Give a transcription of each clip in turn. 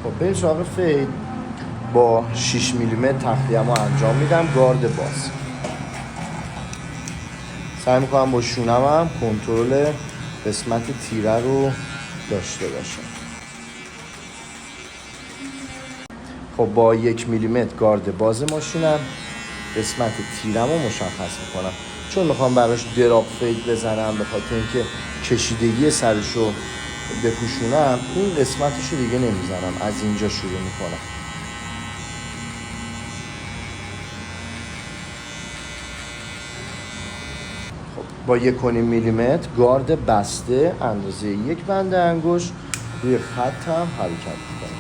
خب بریم سراغ فید. با 6 میلیمتر تخلیه‌مو انجام میدم، گارد باز. سعی میکنم با شونمم کنترل قسمت تیره رو داشته باشم. خب با 1 میلیمتر گارد باز ماشینم قسمت تیرم رو مشخص میکنم، چون میخوام براش دراپ فید بزنم به خاطر اینکه کشیدگی سرش رو بپوشونم. این قسمتش رو دیگه نمیزنم، از اینجا شروع میکنم. با 1.5 میلیمتر گارد بسته اندازه 1 بند انگشت روی خط هم حرکت میکنم.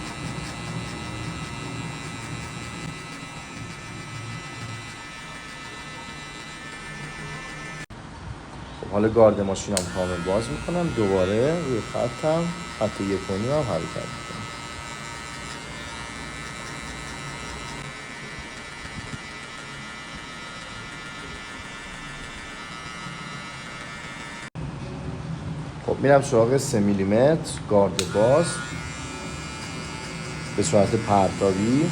خب حالا گارد ماشینم کامل باز میکنم، دوباره روی خط 1.5 هم حرکت میکنم. خب میرم سراغ 3 میلیمتر گارد باز به صورت پرتابی.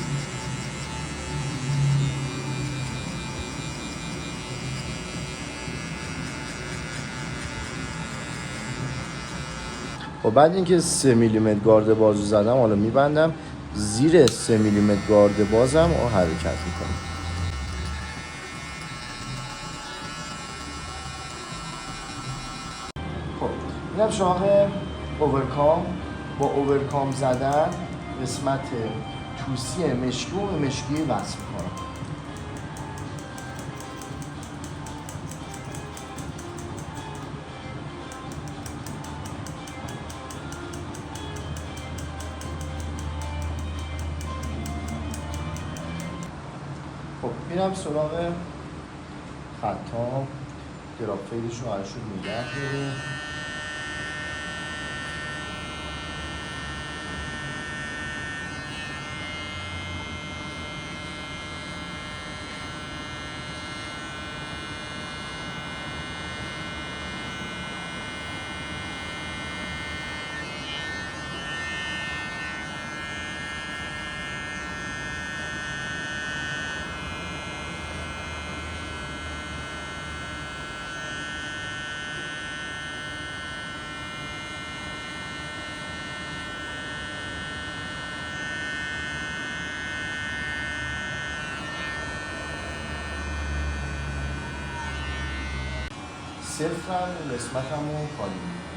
و بعد اینکه 3 میلیمتر گارد بازو زدم، حالا میبندم زیر 3 میلیمتر گارد بازم و حرکت میکنم. خب میرم سراغ اوورکام. با اوورکام زدن قسمت توسی مشکی و مشکی وصل میکنم. خب میرم سراغ خطام، دراپ فیدش رو هرشون نگه داریم. صفرم قسمتم رو خالی میکنم.